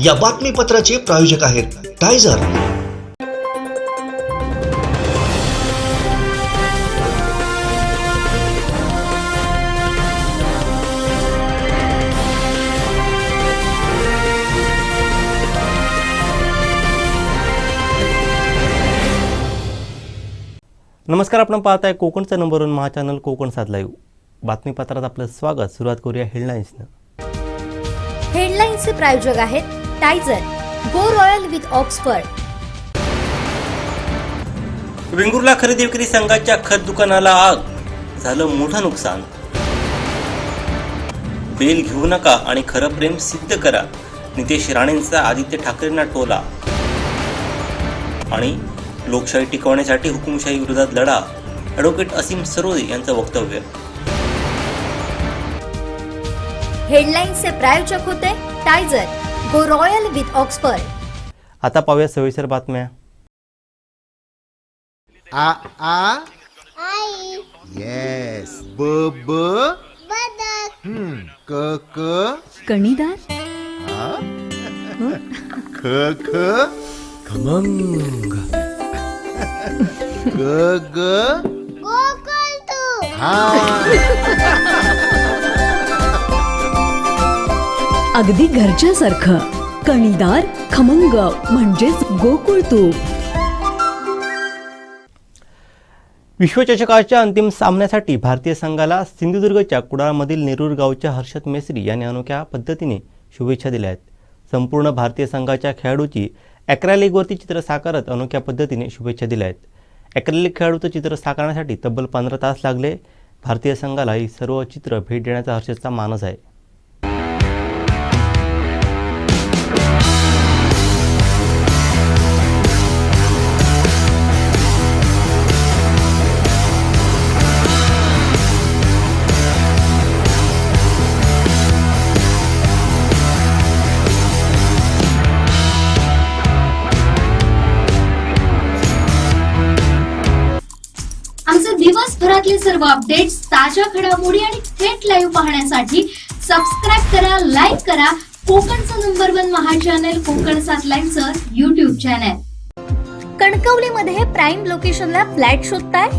या बातमीपत्राचे प्रायोजक आहेत टायझर. नमस्कार, आपण पाहताय कोकणचा नंबर 1 महाचॅनल कोकण 7 लाईव्ह. बातमीपत्रात आपलं स्वागत. सुरुवात करूया हेडलाईन्सनं. हेडलाईन्सचे प्रायोजक आहेत टायझर, go royal with Oxford. Vengurla खरेदी विक्री संघाच्या खत दुकानाला आग, झालं मोठं नुकसान. बेल घेऊ नका आणि खरं प्रेम सिद्ध करा, नितेश राणेंचा आदित्य ठाकरेंना टोला. आणि लोकशाही टिकवण्यासाठी हुकुमशाही विरोधात लढा, ॲडव्होकेट असीम सरोदे यांचं वक्तव्य. हेडलाईन्सचे प्रायोजक होते टायझर, गो रॉयल विथ ऑक्सफर्ड. आता पाहूया सविस्तर बातम्या. आ आ आई येस ब ब बदक क क कणीदार, आ ख ख खमंग ग ग गोकुळ तू हा अगदी घरच्यासारखं कणीदार खमंग म्हणजेच गोकुळ तूप. विश्वचषकाच्या अंतिम सामन्यासाठी भारतीय संघाला सिंधुदुर्गच्या कुडाळमधील नेरूर गावच्या हर्षद मेसरी यांनी अनोख्या पद्धतीने शुभेच्छा दिल्या आहेत. संपूर्ण भारतीय संघाच्या खेळाडूची ॲक्रेलिकवरती चित्र साकारत अनोख्या पद्धतीने शुभेच्छा दिल्या आहेत. ॲक्रेलिक खेळाडूचं चित्र साकारण्यासाठी तब्बल 15 तास लागले. भारतीय संघाला ही सर्व चित्र भेट देण्याचा हर्षदचा मानस आहे. आमचे दिवसभरातले सर्व अपडेट्स, ताज्या घडामोडी आणि थेट लाईव्ह पाहण्यासाठी सबस्क्राईब करा, लाईक करा कोकणचं नंबर 1 महाचॅनल कोकण 7 लाईव्हचं YouTube चॅनल. कणकवलीमध्ये प्राईम लोकेशनला फ्लॅट शोधताय?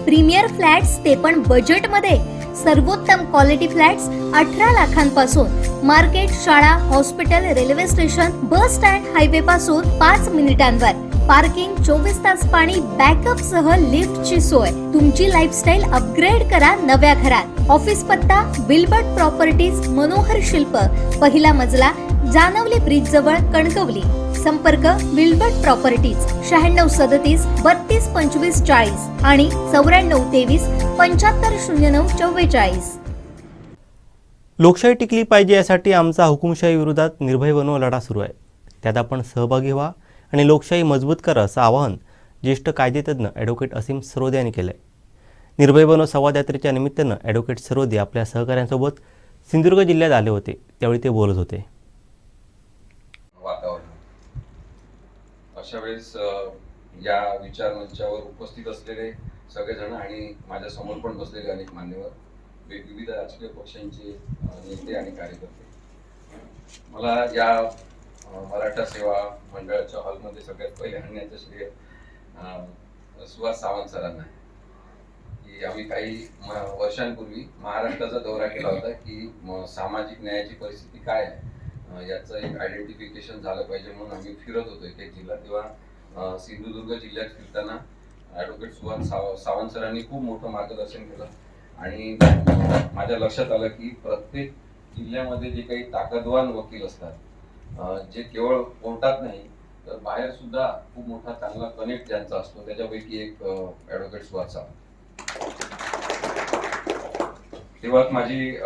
प्रीमियर फ्लॅट्स, ते पण बजेटमध्ये. सर्वोत्तम क्वालिटी फ्लॅट्स 18 लाखांपासून. मार्केट, शाळा, hospital, railway station, bus stand, highway पासून 5 मिनिटांवर. पार्किंग, 24 तास पाणी, बॅकअप सह लिफ्टची सोय. तुमची लाईफस्टाईल अपग्रेड करा नव्या घरात. ऑफिस पत्ता विल्बर्ट प्रॉपर्टीज, मनोहर शिल्प, पहिला मजला, जानवली ब्रिज जवळ, कणकवली. संपर्क विल्बर्ट प्रॉपर्टीज 9637 32 25 40 आणि 9423 75 09 44. लोकशाही टिकली पाहिजे यासाठी आमचा हुकुमशाही विरोधात निर्भय बनव लढा सुरू आहे. त्यात आपण सहभागी व्हा आणि लोकशाही मजबूत करा, असं आवाहन ज्येष्ठ कायदेतज्ञ ॲडव्होकेट असीम सरोदे यांनी केलं आहे. निर्भय बनव संवाद यात्रेच्या निमित्तानं ॲडव्होकेट सरोदे आपल्या सहकाऱ्यांसोबत सिंधुदुर्ग जिल्ह्यात आले होते. त्यावेळी ते बोलत होते. वातावरण अशा वेळेस या विचार मंचावर उपस्थित असलेले सगळेजण आणि माझ्या समोर पण बसलेले अनेक मान्यवर, विविध राजकीय पक्षांचे नेते आणि कार्यकर्ते, मला या मराठा सेवा मंडळाच्या हॉलमध्ये सगळ्यात पहिले आणण्याचं श्रेय सुहास सावंत सरांना आहे. की आम्ही काही वर्षांपूर्वी महाराष्ट्राचा दौरा केला होता की सामाजिक न्यायाची परिस्थिती काय आहे याचं एक आयडेंटिफिकेशन झालं पाहिजे म्हणून आम्ही फिरत होतो एक एक जिल्हा. तेव्हा सिंधुदुर्ग जिल्ह्यात फिरताना ॲडव्होकेट सुहास सावंत सरांनी खूप मोठं मार्गदर्शन केलं आणि माझ्या लक्षात आलं की प्रत्येक जिल्ह्यामध्ये जे काही ताकदवान वकील असतात, जे केवळ कोर्टात नाही तर बाहेर सुद्धा खूप मोठा चांगला कनेक्ट ज्यांचा असतो, त्याच्यापैकी एक ॲडव्होकेट सुहास सावंत. तेव्हा माझी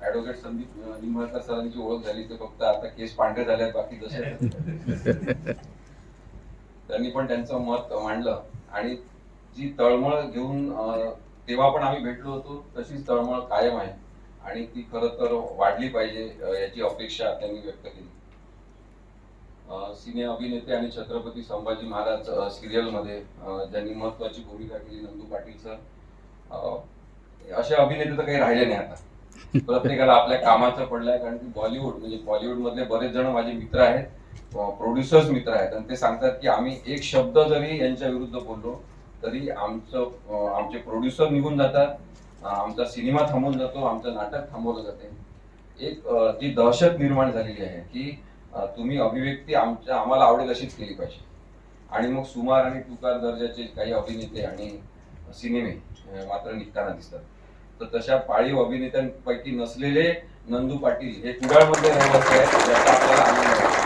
ॲडव्होकेट संदीप निंबाळकर सरांची ओळख झाली. ते फक्त आता केस पांढरे झाले बाकी जसे त्यांनी पण त्यांचं मत मांडलं आणि जी तळमळ घेऊन तेव्हा पण आम्ही भेटलो होतो तशीच तळमळ कायम आहे आणि ती खरं तर वाढली पाहिजे याची अपेक्षा त्यांनी व्यक्त केली. सिने अभिनेते आणि छत्रपती संभाजी महाराज सिरियल मध्ये ज्यांनी महत्वाची भूमिका केली, नंदू पाटील सर, असे अभिनेते तर काही राहिले नाही आता. प्रत्येकाला आपल्या कामाचं पडलंय, कारण की बॉलिवूड मधले बरेच जण माझे मित्र आहेत, प्रोड्युसर्स मित्र आहेत, आणि ते सांगतात की आम्ही एक शब्द जरी यांच्या विरुद्ध बोललो तरी आमचे प्रोड्युसर निघून जातात, आमचा सिनेमा थांबून जातो, आमचं नाटक थांबवलं जाते. एक जी दहशत निर्माण झालेली आहे की तुम्ही अभिव्यक्ती आम्हाला आवडेल अशीच केली पाहिजे. आणि मग सुमार आणि तुकार दर्जाचे काही अभिनेते आणि सिनेमे मात्र निघताना दिसतात. तर तशा पाळीव अभिनेत्यांपैकी नसलेले नंदू पाटील हे कुडाळमध्ये रहिवासी आहेत, याचा आपल्याला आनंद आहे.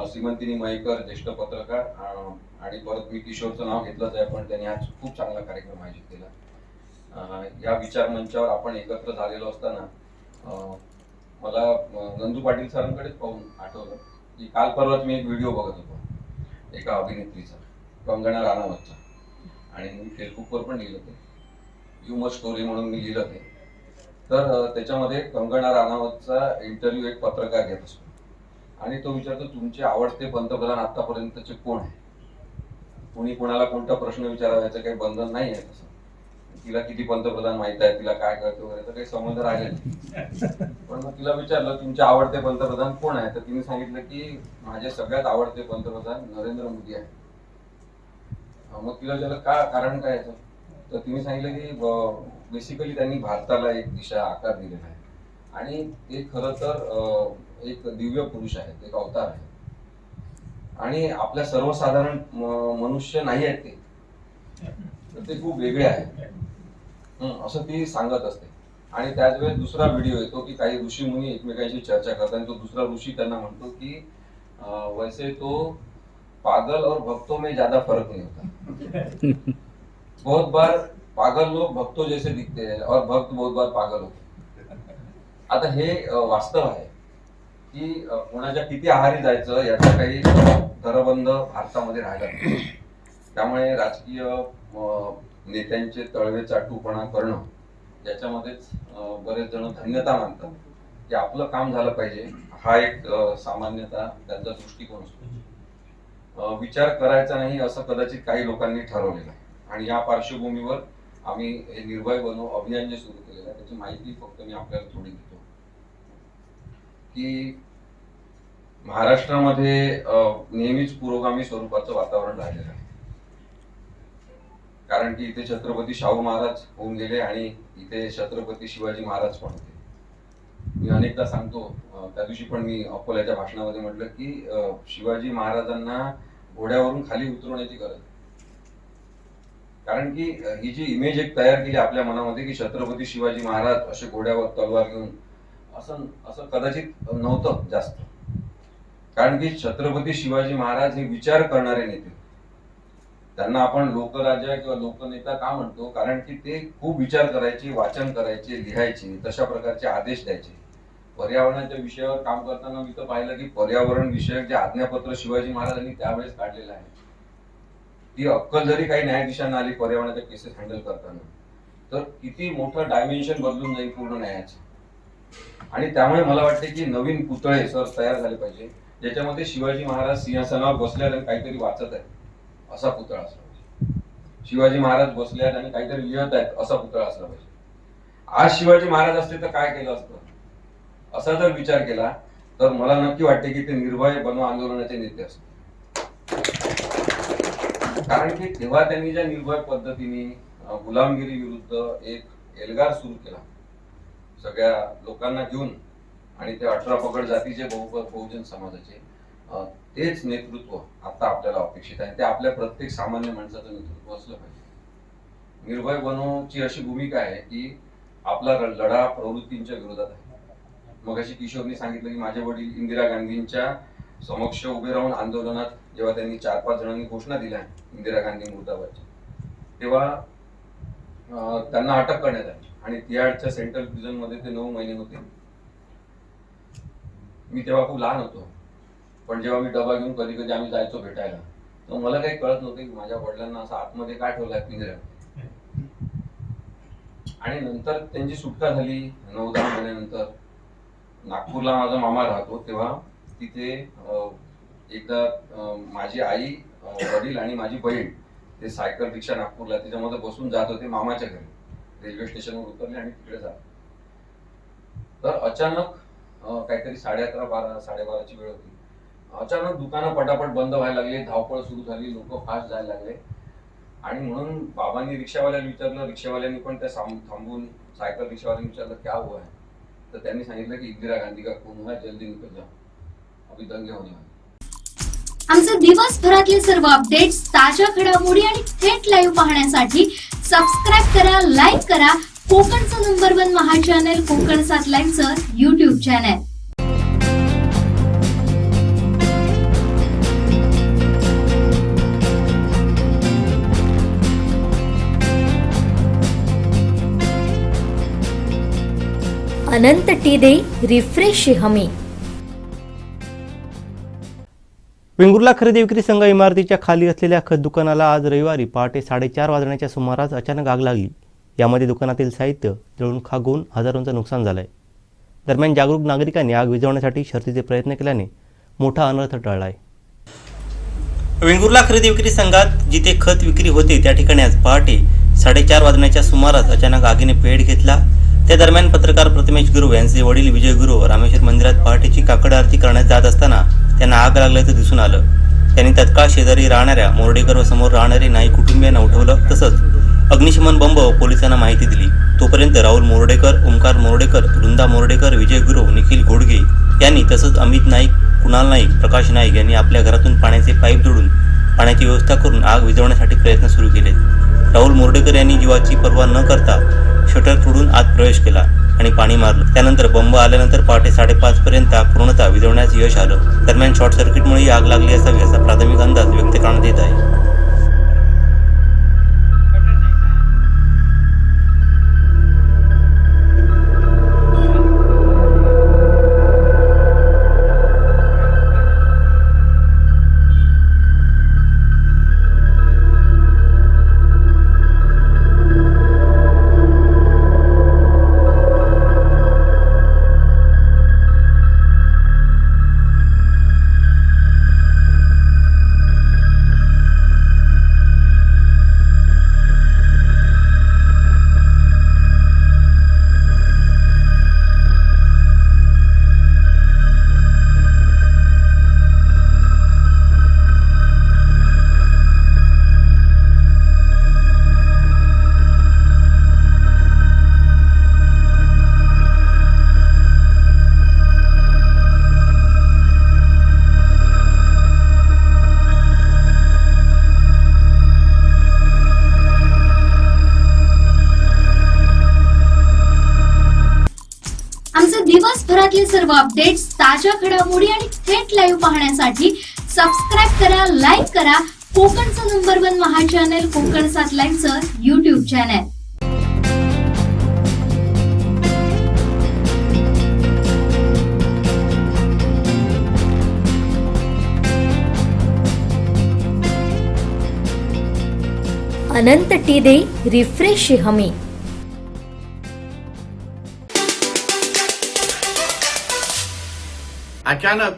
श्रीमंतिनी मयेकर, ज्येष्ठ पत्रकार, आणि परत मी किशोरचं नाव घेतलंच आहे, पण त्यांनी आज खूप चांगला कार्यक्रम आयोजित केला. या विचार मंचावर आपण एकत्र झालेलो असताना मला नंदू पाटील सरांकडेच पाहून आठवलं की काल परवाच मी एक व्हिडिओ बघत होतो एका अभिनेत्रीचा, कंगना राणावतचा, आणि मी फेसबुकवर पण लिहिलं ते, यू मस्ट स्टोरी म्हणून मी लिहिलं ते. तर त्याच्यामध्ये कंगना राणावतचा इंटरव्ह्यू एक पत्रकार घेत असतो आणि तो विचारतो, तुमचे आवडते पंतप्रधान आतापर्यंतचे कोण आहे? कोणी कोणाला कोणता प्रश्न विचारावा याचं काही बंधन नाही आहे. तसं तिला किती पंतप्रधान माहित आहे, तिला काय कळतं वगैरे, तर काही संबंध राहिले नाही. पण मग तिला विचारलं तुमचे आवडते पंतप्रधान कोण आहे, तर तिने सांगितलं की माझे सगळ्यात आवडते पंतप्रधान नरेंद्र मोदी आहे. मग तिला विचारलं का, कारण काय याचं? तर तिने सांगितलं की बेसिकली त्यांनी भारताला एक दिशा आकार दिलेला आहे आणि ते खरं तर एक दिव्य पुरुष आहेत, एक अवतार आहे आणि आपल्या सर्वसाधारण मनुष्य नाही आहेत ते, तर ते खूप वेगळे आहेत असं ती सांगत असते. आणि त्याच वेळेस दुसरा व्हिडिओ येतो की काही ऋषी मुनी एकमेकांशी चर्चा करतात आणि तो दुसरा ऋषी त्यांना म्हणतो की वैसे तो पागल और भक्तों में ज्यादा फर्क नहीं होता. बहुत बार पागल लोग भक्तों जैसे दिखते हैं और भक्त बहुत बार पागल होते. आता हे वास्तव आहे की कोणाच्या किती आहारी जायचं याचा काही दरबंद भारतामध्ये राहिला नाही. त्यामुळे राजकीय नेत्यांचे तळवे चाटूपणा करणं याच्यामध्येच बरेच जण धन्यता मानतात की आपलं काम झालं पाहिजे, हा एक सामान्यतः त्यांचा दृष्टिकोन असतो. विचार करायचा नाही असं कदाचित काही लोकांनी ठरवलेलं आहे आणि या पार्श्वभूमीवर आम्ही हे निर्भय बनो अभियान जे सुरू केलेलं आहे त्याची माहिती फक्त मी आपल्याला थोडी देतो की महाराष्ट्रामध्ये नेहमीच पुरोगामी स्वरूपाचं वातावरण राहिलेलं आहे. कारण की इथे छत्रपती शाहू महाराज होऊन गेले आणि इथे छत्रपती शिवाजी महाराज पण होते. मी अनेकदा सांगतो, त्या दिवशी पण मी अकोल्याच्या भाषणामध्ये म्हटलं की शिवाजी महाराजांना घोड्यावरून खाली उतरवण्याची गरज आहे. कारण की ही जी इमेज एक तयार केली आपल्या मनामध्ये की छत्रपती शिवाजी महाराज असे घोड्यावर तलवार घेऊन, असं कदाचित नव्हतं जास्त. कारण की छत्रपती शिवाजी महाराज हे विचार करणारे नेते. त्यांना आपण लोकराजा किंवा लोकनेता का म्हणतो? कारण की ते खूप विचार करायचे, वाचन करायचे, लिहायचे, तशा प्रकारचे आदेश द्यायचे. पर्यावरणाच्या विषयावर काम करताना मी तर पाहिलं की पर्यावरण विषयक जे आज्ञापत्र शिवाजी महाराजांनी त्यावेळेस काढलेलं आहे, ती अक्कल जरी काही न्यायाधीशांना आली पर्यावरणाच्या केसेस हँडल करताना, तर किती मोठं डायमेन्शन बदलून जाईल पूर्ण न्यायाचं. आणि त्यामुळे मला वाटते की नवीन पुतळे सर तयार झाले पाहिजे, ज्याच्यामध्ये शिवाजी महाराज सिंहासनावर बसल्यात आणि काहीतरी वाचत आहेत असा पुतळा असला पाहिजे. शिवाजी महाराज बसल्यात आणि काहीतरी लिहत आहेत असा पुतळा असला पाहिजे. आज शिवाजी महाराज असते तर काय केलं असतं असा जर विचार केला तर मला नक्की वाटते की ते निर्भय बनो आंदोलनाचे नेते असतात. कारण की तेव्हा त्यांनी ज्या निर्भय पद्धतीने गुलामगिरी विरुद्ध एक एल्गार सुरू केला सगळ्या लोकांना घेऊन, आणि ते 18 पगड जातीचे बहुजन समाजाचे, तेच नेतृत्व आता आपल्याला अपेक्षित आहे. ते आपल्या प्रत्येक सामान्य माणसाचं नेतृत्व असलं पाहिजे. निर्भय बनोची अशी भूमिका आहे की आपला लढा प्रवृत्तींच्या विरोधात आहे. मग अशी किशोरनी सांगितलं की माझे वडील इंदिरा गांधींच्या समक्ष उभे राहून आंदोलनात जेव्हा त्यांनी 4-5 जणांनी घोषणा दिल्या इंदिरा गांधी मुर्दाबादच्या, तेव्हा त्यांना अटक करण्यात आली आणि तिहाडच्या सेंट्रल प्रिझन मध्ये ते 9 महिने होते. मी तेव्हा खूप लहान होतो, पण जेव्हा मी डबा घेऊन कधी कधी आम्ही जायचो भेटायला, तर मला काही कळत नव्हतं की माझ्या वडिलांना असं आतमध्ये काय ठेवलंय पिंजऱ्यात. आणि नंतर त्यांची सुटका झाली 9-10 महिन्यानंतर. नागपूरला माझा मामा राहतो, तेव्हा तिथे एकदा माझी आई, वडील आणि माझी बहीण ते सायकल रिक्षा नागपूरला त्याच्यामध्ये बसून जात होते मामाच्या घरी. रेल्वे स्टेशनवर उतरले आणि तिकडे जात. तर अचानक काहीतरी 11:30 12:30ची वेळ होती. अचानक दुकानं पटापट बंद व्हायला लागली, धावपळ सुरू झाली, लोक फास्ट जायला लागले. आणि म्हणून बाबांनी रिक्षावाल्याला विचारलं, रिक्षावाल्यांनी पण त्या थांबून सायकल रिक्षावाल्यांनी विचारलं क्या हुआ है. तर त्यांनी सांगितलं की इंदिरा गांधी का खून हुआ, जल्दी निकल जाओ, अभी दंगे होने वाले. आमचे दिवसभरातले सर्व अपडेट्स, ताज्या घडामोडी आणि थेट लाईव्ह पाहण्यासाठी सबस्क्राईब करा, लाईक करा कोकणचं नंबर 1 महा चॅनल कोकण 7 लाईव्हचं YouTube चॅनल. अनंत टी दे रिफ्रेश हमी. वेंगुर्ला खरेदी विक्री संघ इमारतीच्या खाली असलेल्या खत दुकानाला आज रविवारी पहाटे 4:30 वाजण्याच्या सुमारास अचानक आग लागली. यामध्ये दुकानातील साहित्य जळून खाक होऊन हजारोंचं नुकसान झालंय. दरम्यान जागरूक नागरिकांनी आग विझवण्यासाठी शर्थीचे प्रयत्न केल्याने मोठा अनर्थ टळलाय. वेंगुर्ला खरेदी विक्री संघात जिथे खत विक्री होते त्या ठिकाणी आज पहाटे 4:30 वाजण्याच्या सुमारास अचानक आगीने पेट घेतला. त्या दरम्यान पत्रकार प्रथमेश गुरव यांचे वडील विजय गुरव रामेश्वर मंदिरात पहाटेची काकड आरती करण्यात जात असताना त्यांना आग लागल्याचं दिसून आलं. त्यांनी तत्काळ शेजारी राहणाऱ्या मोर्डेकर व समोर राहणारे नाईक कुटुंबियांना उठवलं. तसंच अग्निशमन बंब व पोलिसांना माहिती दिली. तोपर्यंत राहुल मोर्डेकर, ओमकार मोर्डेकर, वृंदा मोर्डेकर, विजय गुरव, निखिल घोडगे यांनी तसंच अमित नाईक, कुणाल नाईक, प्रकाश नाईक यांनी आपल्या घरातून पाण्याचे पाईप जोडून पाण्याची व्यवस्था करून आग विझवण्यासाठी प्रयत्न सुरू केले. राहुल मोर्डेकर यांनी जीवाची पर्वा न करता शटर तोडून आत प्रवेश केला आणि पाणी मारलं. त्यानंतर बंब आल्यानंतर पहाटे 5:30 पर्यंत आग पूर्णतः विझवण्यास यश आलं. दरम्यान शॉर्ट सर्किटमुळे ही आग लागली असावी असा प्राथमिक अंदाज व्यक्त करण्यात येत आहे. दिवसभरातले सर्व अपडेट्स, ताज्या घडामोडी आणि थेट लाईव्ह पाहण्यासाठी सबस्क्राईब करा, लाईक करा कोकणचं नंबर 1 महा चॅनल कोकण 7 लाईव्हचं YouTube चॅनल. अनंत टी दे रिफ्रेश हमी. अचानक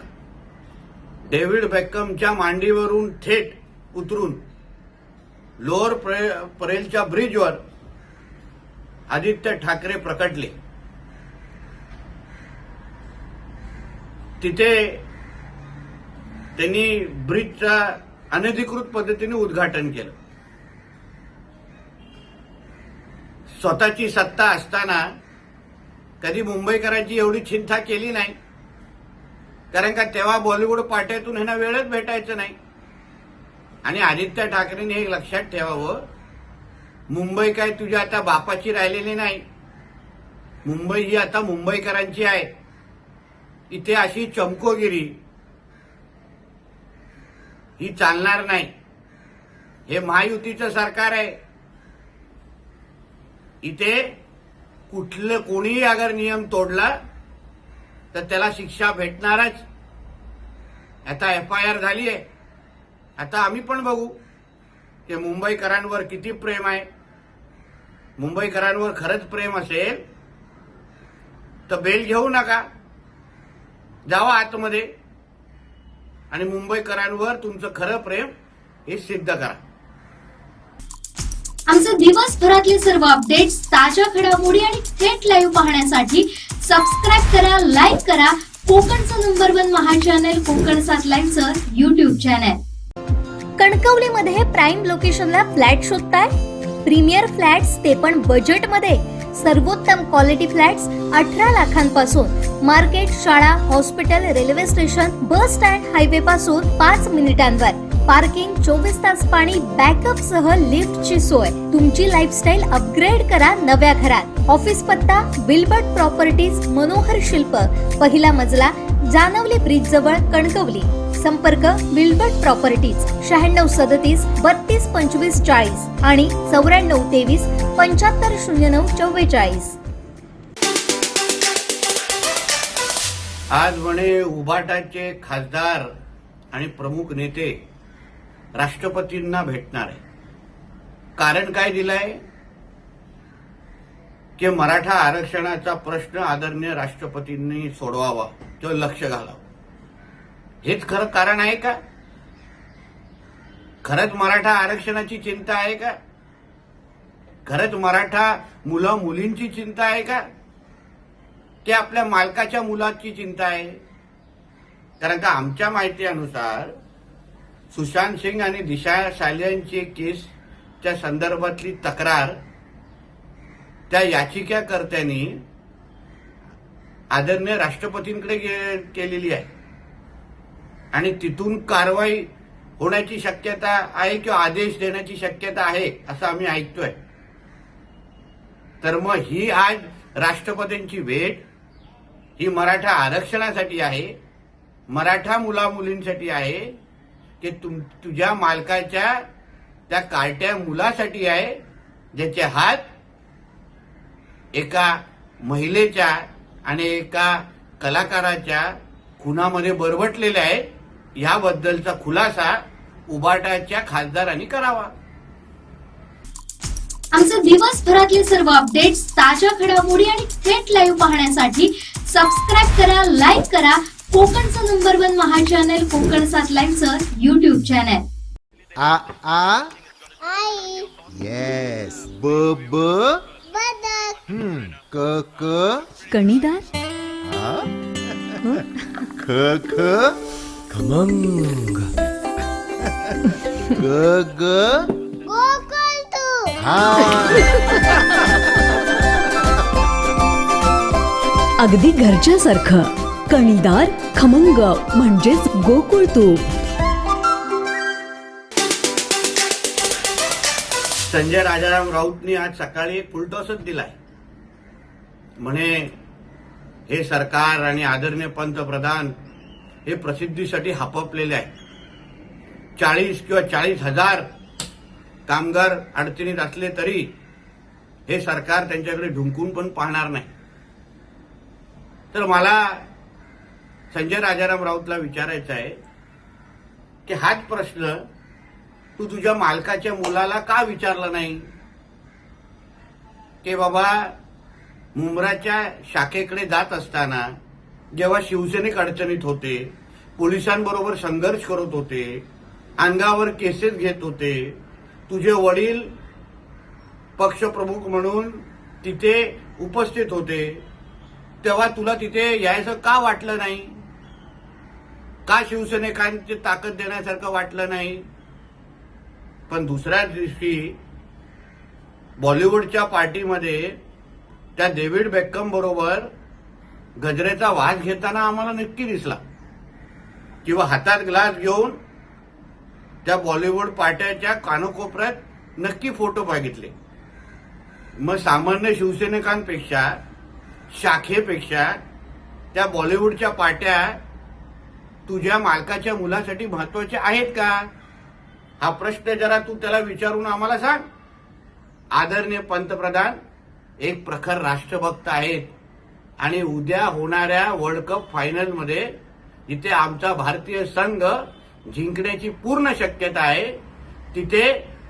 डेव्हिड बेकहमच्या मांडीवरून थेट उतरून लोअर परेलच्या ब्रिजवर आदित्य ठाकरे प्रकटले. तिथे त्यांनी ब्रिजचा अनधिकृत पद्धतीने उद्घाटन केलं. स्वतःची सत्ता असताना कधी मुंबईकरांची एवढी चिंता केली नाही, कारण का तेव्हा बॉलिवूड पाट्यातून ह्यांना वेळच भेटायचं नाही. आणि आदित्य ठाकरेंनी हे लक्षात ठेवावं, मुंबई काय तुझ्या आता बापाची राहिलेली नाही, मुंबई ही आता मुंबईकरांची आहे. इथे अशी चमकोगिरी ही चालणार नाही. हे महायुतीचं सरकार आहे. इथे कुठलं कोणीही अगर नियम तोडला तर त्याला शिक्षा भेटणारच. आता FIR झाली आहे. आता आम्ही पण बघू की मुंबईकरांवर किती प्रेम आहे. मुंबईकरांवर खरंच प्रेम असेल तर बेल घेऊ नका, जावा आतमध्ये आणि मुंबईकरांवर तुमचं खरं प्रेम हे सिद्ध करा. आमचे दिवसभरातले सर्व अपडेट्स, ताज्या घडामोडी आणि थेट लाईव्ह पाहण्यासाठी सबस्क्राईब करा, लाईक करा कोकणचं नंबर 1 महा चॅनल कोकण 7 लाईनचं YouTube चॅनल. कणकवलीमध्ये प्राईम लोकेशनला फ्लॅट शोधताय? प्रीमियर फ्लॅट्स ते पण बजेटमध्ये. सर्वोत्तम क्वालिटी फ्लॅट्स 18 लाखांपासून. मार्केट, शाळा, hospital, railway station, bus stand, highway पासून 5 मिनिटांवर. पार्किंग, 24 तास पाणी, बॅकअप सह लिफ्टची सोय. तुमची लाईफस्टाईल अपग्रेड करा नव्या घरात. ऑफिस पत्ता विल्बर्ट प्रॉपर्टीज, मनोहर शिल्प, पहिला मजला, जानवली ब्रिज जवळ, कणकवली. संपर्क विल्बर्ट प्रॉपर्टीज 9637 32 25 40 आणि 9423 75 09 44. आज म्हणे उभाटाचे खासदार आणि प्रमुख नेते राष्ट्रपतींना भेटणार आहे. कारण काय दिलंय की मराठा आरक्षणाचा प्रश्न आदरणीय राष्ट्रपतींनी सोडवावा, तो लक्ष घालावं. हेच खरं कारण आहे का? खरंच मराठा आरक्षणाची चिंता आहे का? खरंच मराठा मुलं मुलींची चिंता आहे का? ते आपल्या मालकाच्या मुलाची चिंता आहे? कारण का आमच्या माहितीनुसार सुशांत सिंग आणि दिशा सालियांची केसच्या संदर्भातली तक्रार त्या याचिकाकर्त्यांनी आदरणीय राष्ट्रपतींकडे केलेली आहे आणि तिथून कारवाई होण्याची शक्यता आहे किंवा आदेश देण्याची शक्यता आहे असं आम्ही ऐकतोय. तर मग ही आज राष्ट्रपतींची भेट ही मराठा आरक्षणासाठी आहे, मराठा मुला मुलींसाठी आहे की तुझ्या मालकाच्या त्या कार्ट्या मुलासाठी आहे ज्याचे हात एका महिलेच्या आणि एका कलाकाराच्या खुनामध्ये बरबटलेले आहेत. याबद्दलचा खुलासा उबाटाच्या खासदारांनी करावा. आमचे दिवसभरातले सर्व अपडेट्स, ताज्या घडामोडी आणि थेट लाईव्ह पाहण्यासाठी सबस्क्राईब करा, लाईक करा कोकणचं नंबर 1 महा चॅनल कोकण 7 लाईनचं YouTube चॅनल. आ आ आई. येस. ब ब बदक. क क कणीदार, ख ख खमंग ग ग गोकुळतू. हा. अगदी घरच्यासारखं. कणीदार, खमंग म्हणजेच गोकुळ तूप. संजय राजाराम राऊतनी आज सकाळी एक फुलटॉसच दिलाय. म्हणे हे सरकार आणि आदरणीय पंतप्रधान हे प्रसिद्धीसाठी हापपलेले आहे. 40 किंवा 40,000 कामगार अडचणीत असले तरी हे सरकार त्यांच्याकडे ढुंकून पण पाहणार नाही. तर मला संजय राजाराम राऊतला विचारायचं आहे की हाच प्रश्न तू तुझ्या मालकाच्या मुलाला का विचारला नाही की बाबा मुंब्राच्या शाखेकडे जात असताना जेव्हा शिवसैनिक अडचणीत होते, पोलिसांबरोबर संघर्ष करत होते, अंगावर केसेस घेत होते, तुझे वडील पक्षप्रमुख म्हणून तिथे उपस्थित होते, तेव्हा तुला तिथे यायचं का वाटलं नाही? का शिवसैनिकांची ताकद देण्यासारखं वाटलं नाही? पण दुसऱ्या दिवशी बॉलिवूडच्या पार्टीमध्ये त्या डेव्हिड बेकम बरोबर गजरेचा वास घेताना आम्हाला नक्की दिसला किंवा हातात ग्लास घेऊन त्या बॉलिवूड पार्ट्याच्या कानकोपऱ्यात नक्की फोटो बघितले. मग सामान्य शिवसैनिकांपेक्षा, शाखेपेक्षा त्या बॉलिवूडच्या पार्ट्या तुझ्या मालकाच्या मुलासाठी महत्वाच्या आहेत का? हा प्रश्न जरा तू त्याला विचारून आम्हाला सांग. आदरणीय पंतप्रधान एक प्रखर राष्ट्रभक्त आहेत आणि उद्या होणाऱ्या वर्ल्ड कप फायनलमध्ये जिथे आमचा भारतीय संघ जिंकण्याची पूर्ण शक्यता आहे, तिथे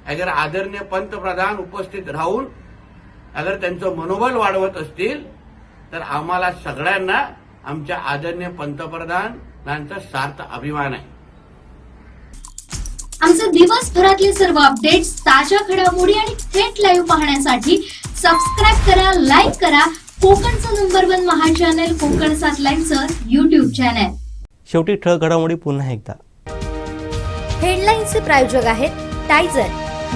अगर आदरणीय पंतप्रधान उपस्थित राहून अगर त्यांचं मनोबल वाढवत असतील तर आम्हाला सगळ्यांना आमच्या आदरणीय पंतप्रधानांचा सार्थ अभिमान आहे. आमचे दिवसभरातले सर्व अपडेट्स, ताज्या घडामोडी आणि थेट लाईव्ह पाहण्यासाठी सबस्क्राईब करा, लाईक करा कोकणचं नंबर 1 महा चॅनल कोकण 7 लाईव्हचं युट्यूब चॅनल. शेवटी ठळक घडामोडी पुन्हा एकदा. हेडलाईन्सचे प्रायोजक आहेत टायझर,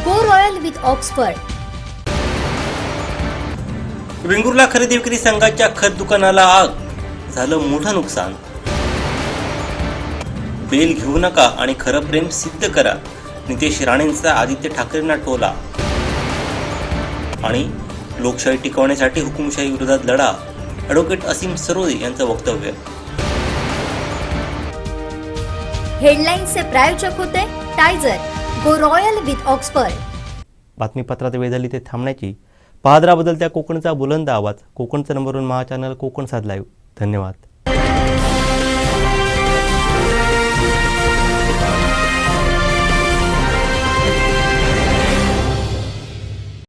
go royal with Oxford. Vengurla खरेदी विक्री संघाच्या खत दुकानाला आग, झालं मोठं नुकसान. बेल घेऊ नका आणि खरं प्रेम सिद्ध करा, नितेश राणेंचा आदित्य ठाकरेंना टोला. आणि लोकशाही टिकवण्यासाठी हुकुमशाही विरोधात लढा, ॲडव्होकेट असीम सरोदे यांचं वक्तव्य. हेडलाईन्सचे प्रायोजक होते टायझर, गो रॉयल विथ ऑक्सफर्ड. बातमीपत्रात वेळ झाली ते थांबण्याची. पाहत राहा बदलत्या कोकणचा बुलंद आवाज, कोकणचं नंबर 1 महा चॅनल कोकण 7 लाईव्ह. धन्यवाद.